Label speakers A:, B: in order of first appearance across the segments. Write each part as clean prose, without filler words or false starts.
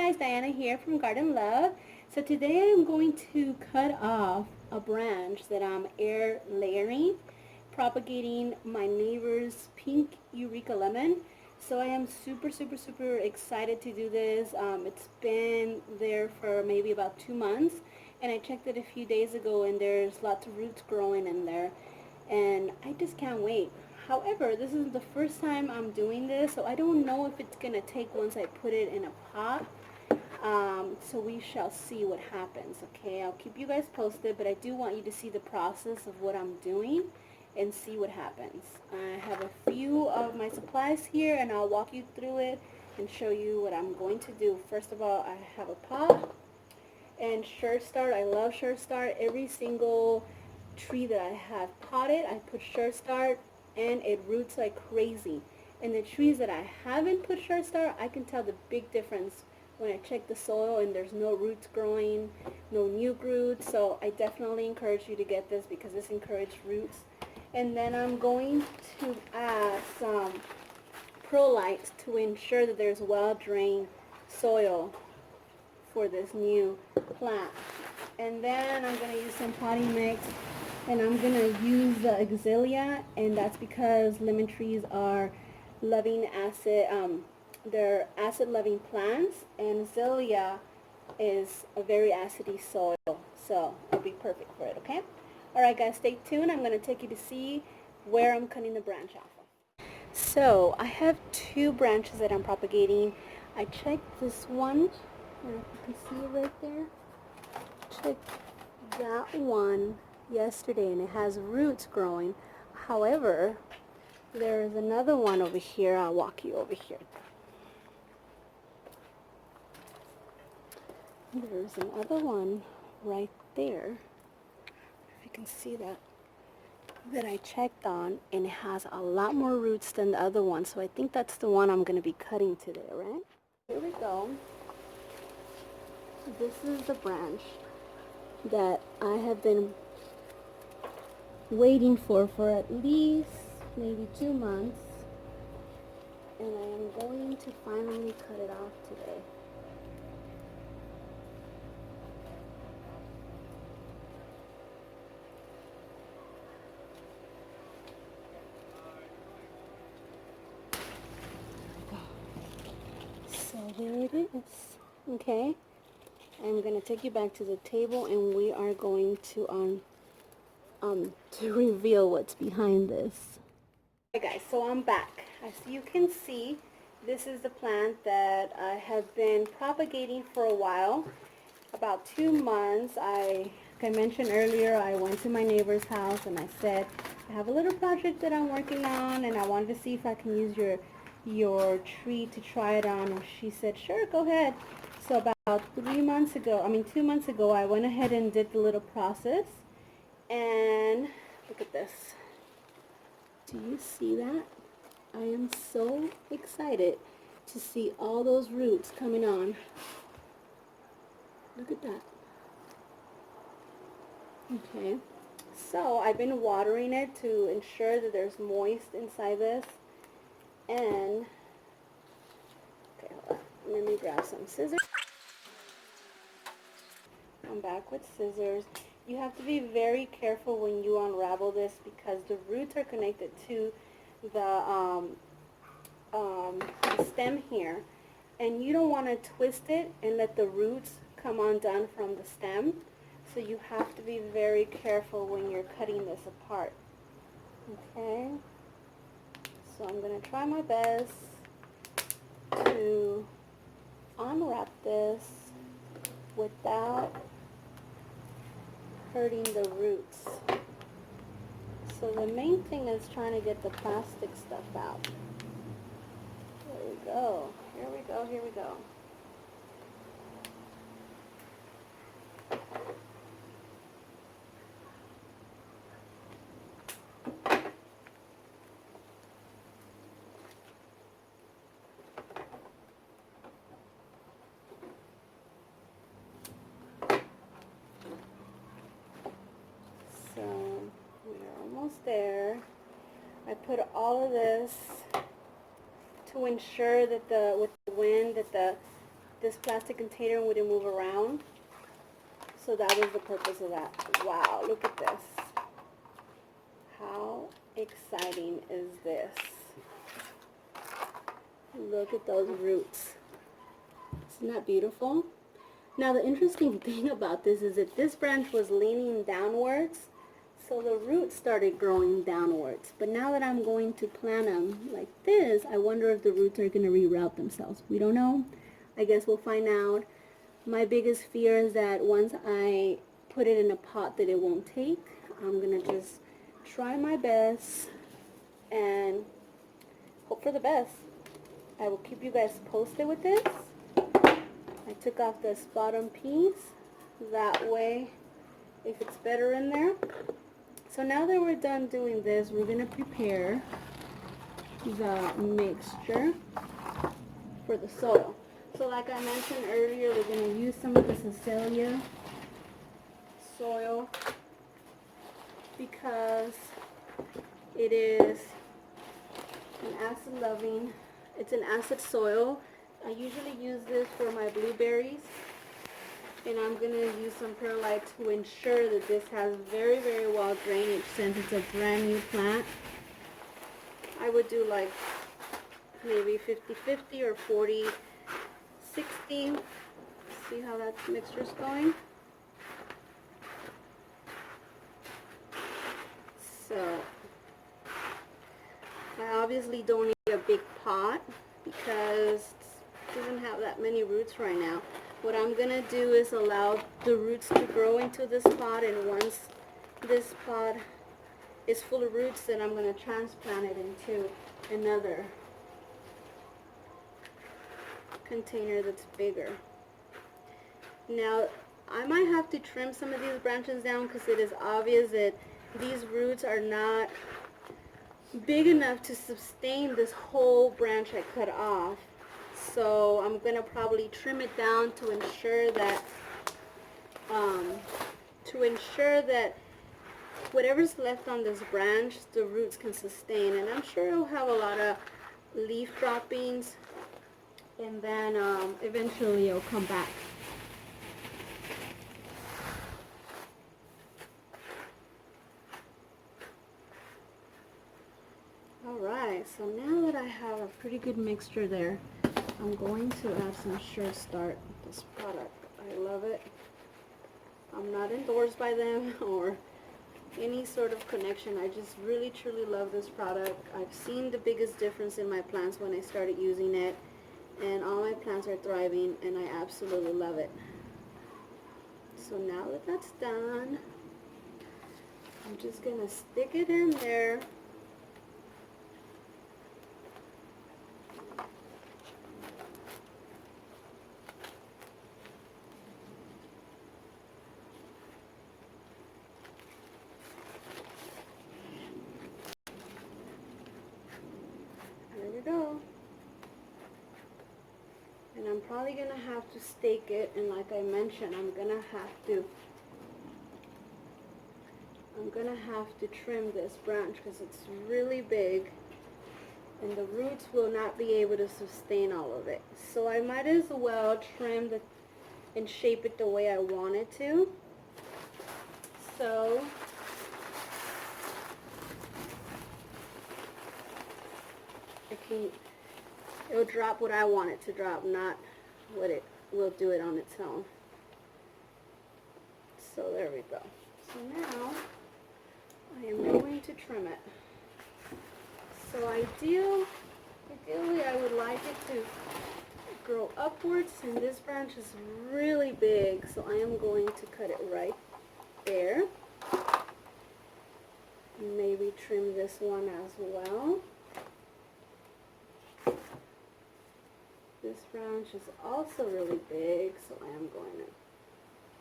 A: guys, Diana here from Garden Love. So today I'm going to cut off a branch that I'm air layering, propagating my neighbor's Pink Eureka Lemon. So I am super excited to do this. It's been there for maybe about 2 months, and I checked it a few days ago and there's lots of roots growing in there, and I just can't wait. However, this is the first time I'm doing this, so I don't know if it's going to take once I put it in a pot. So we shall see what happens, okay? I'll keep you guys posted, but I do want you to see the process of what I'm doing and see what happens. I have a few of my supplies here, and I'll walk you through it and show you what I'm going to do. First of all, I have a pot and Sure Start. I love Sure Start. Every single tree that I have potted, I put Sure Start, and it roots like crazy. And the trees that I haven't put Sure Start, I can tell the big difference when I check the soil and there's no roots growing, no new roots. So I definitely encourage you to get this because this encourages roots. And then I'm going to add some perlite to ensure that there's well-drained soil for this new plant. And then I'm going to use some potting mix, and I'm going to use the Exiliya, and that's because lemon trees are loving acid, they're acid-loving plants, and Exiliya is a very acidy soil, so it'll be perfect for it, okay? Alright guys, stay tuned. I'm going to take you to see where I'm cutting the branch off of. So, I have two branches that I'm propagating. I checked this one, I don't know if you can see it right there. Checked that one yesterday and it has roots growing. However, there is another one over here. I'll walk you over here. There's another one right there, if you can see that I checked on, and it has a lot more roots than the other one, so I think that's the one I'm going to be cutting today, right? Here we go. This is the branch that I have been waiting for at least maybe 2 months, and I am going to finally cut it off today. So there it is. Okay, I'm going to take you back to the table and we are going to reveal what's behind this. Okay guys, so I'm back. As you can see, this is the plant that I have been propagating for a while, about 2 months. Like I mentioned earlier, I went to my neighbor's house and I said, I have a little project that I'm working on and I wanted to see if I can use your tree to try it on, and she said, sure, go ahead. So about 2 months ago, I went ahead and did the little process, and look at this. Do you see that? I am so excited to see all those roots coming on. Look at that. Okay, so I've been watering it to ensure that there's moist inside this. And, okay, hold on. Let me grab some scissors. I'm back with scissors. You have to be very careful when you unravel this because the roots are connected to the stem here. And you don't want to twist it and let the roots come undone from the stem. So you have to be very careful when you're cutting this apart. Okay? So I'm going to try my best to unwrap this without hurting the roots. So the main thing is trying to get the plastic stuff out. There we go. Here we go. Here we go. So we're almost there. I put all of this to ensure that with the wind that the this plastic container wouldn't move around. So that was the purpose of that. Wow, look at this. How exciting is this? Look at those roots. Isn't that beautiful? Now the interesting thing about this is that this branch was leaning downwards, so the roots started growing downwards. But now that I'm going to plant them like this, I wonder if the roots are going to reroute themselves. We don't know. I guess we'll find out. My biggest fear is that once I put it in a pot that it won't take. I'm going to just try my best and hope for the best. I will keep you guys posted with this. I took off this bottom piece. That way, if it's better in there. So now that we're done doing this, we're going to prepare the mixture for the soil. So like I mentioned earlier, we're going to use some of this Azalea soil because it is an acid loving, it's an acid soil. I usually use this for my blueberries, and I'm going to use some perlite to ensure that this has very, very well drainage since it's a brand new plant. I would do like maybe 50-50 or 40-60. See how that mixture is going? So I obviously don't need a big pot because it doesn't have that many roots right now. What I'm going to do is allow the roots to grow into this pot, and once this pot is full of roots, then I'm going to transplant it into another container that's bigger. Now, I might have to trim some of these branches down because it is obvious that these roots are not big enough to sustain this whole branch I cut off. So I'm going to probably trim it down to ensure that whatever's left on this branch, the roots can sustain. And I'm sure it'll have a lot of leaf droppings, and then eventually it'll come back. Alright, so now that I have a pretty good mixture there, I'm going to add some Sure Start with this product. I love it. I'm not endorsed by them or any sort of connection. I just really truly love this product. I've seen the biggest difference in my plants when I started using it, and all my plants are thriving, and I absolutely love it. So now that that's done, I'm just going to stick it in there. There we go. And I'm probably going to have to stake it, and like I mentioned, I'm going to have to trim this branch because it's really big and the roots will not be able to sustain all of it. So I might as well trim it and shape it the way I want it to. So it'll drop what I want it to drop, not what it will do it on its own. So there we go. So now I am going to trim it. So ideally I would like it to grow upwards, and this branch is really big, so I am going to cut it right there. Maybe trim this one as well. This branch is also really big, so I am going to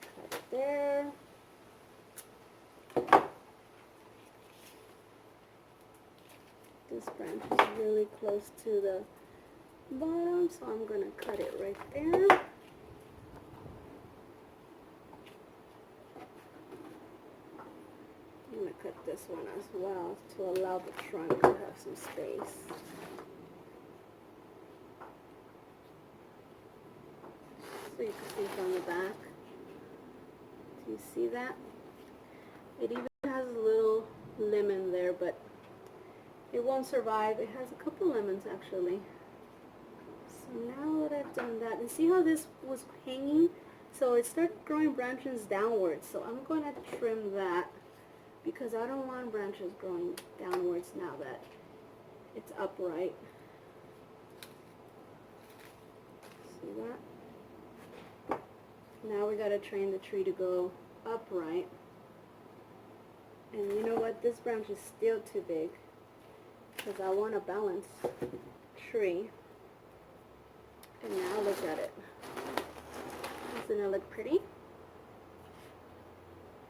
A: cut it there. This branch is really close to the bottom, so I'm going to cut it right there. I'm going to cut this one as well to allow the trunk to have some space. so you can see from the back. Do you see that? It even has a little lemon there, but it won't survive. It has a couple lemons actually. So now that I've done that, and see how this was hanging? So it started growing branches downwards. So I'm going to trim that because I don't want branches growing downwards now that it's upright. See that? Now we got to train the tree to go upright. And you know what? This branch is still too big because I want a balanced tree. And now look at it. Doesn't it look pretty?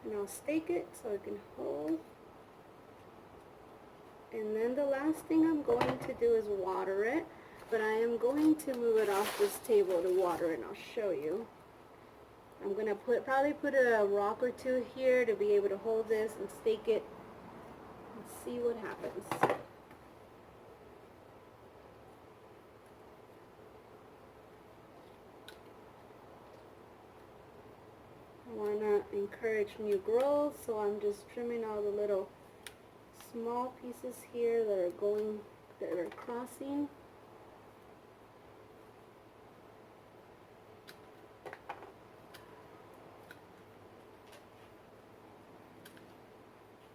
A: And I'll stake it so it can hold. And then the last thing I'm going to do is water it. But I am going to move it off this table to water it, and I'll show you. I'm going to probably put a rock or two here to be able to hold this and stake it and see what happens. I want to encourage new growth, so I'm just trimming all the little small pieces here that are crossing.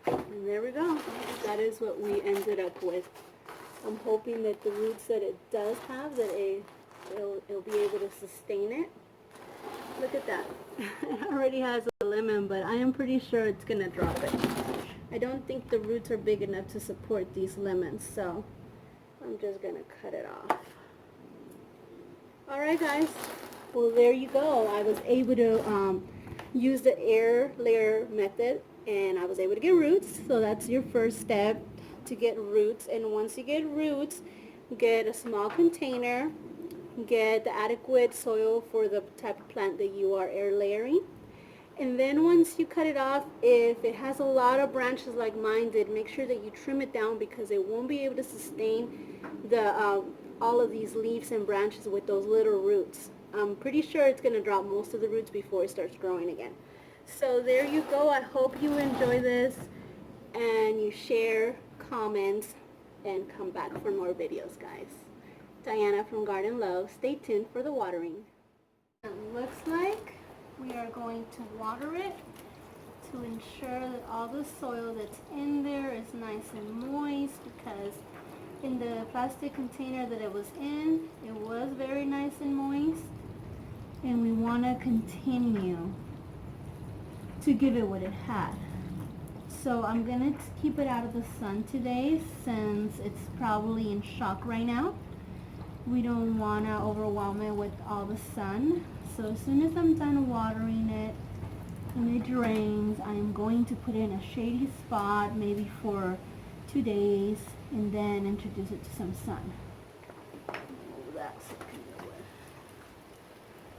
A: And there we go. That is what we ended up with. I'm hoping that the roots that it does have, that it'll be able to sustain it. Look at that. It already has a lemon, but I am pretty sure it's going to drop it. I don't think the roots are big enough to support these lemons, so I'm just going to cut it off. Alright guys, well there you go. I was able to use the air layer method, and I was able to get roots. So that's your first step, to get roots. And once you get roots, get a small container, get the adequate soil for the type of plant that you are air layering. And then once you cut it off, if it has a lot of branches like mine did, make sure that you trim it down because it won't be able to sustain the all of these leaves and branches with those little roots. I'm pretty sure it's going to drop most of the roots before it starts growing again. So there you go. I hope you enjoy this and you share, comment, and come back for more videos, guys. Diana from Garden Love. Stay tuned for the watering. It looks like we are going to water it to ensure that all the soil that's in there is nice and moist, because in the plastic container that it was in, it was very nice and moist, and we want to continue to give it what it had. So I'm going to keep it out of the sun today since it's probably in shock right now. We don't want to overwhelm it with all the sun. So as soon as I'm done watering it and it drains, I'm going to put it in a shady spot maybe for 2 days and then introduce it to some sun. Move that so it can go with.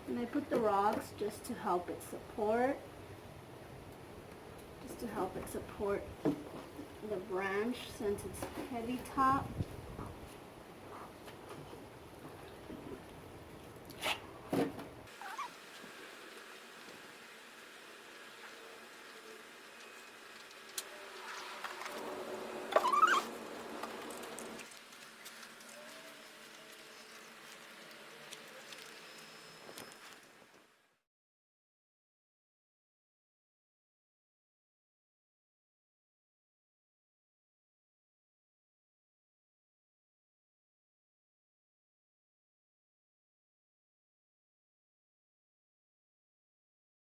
A: And I put the rocks just to help it support. The branch since it's heavy top.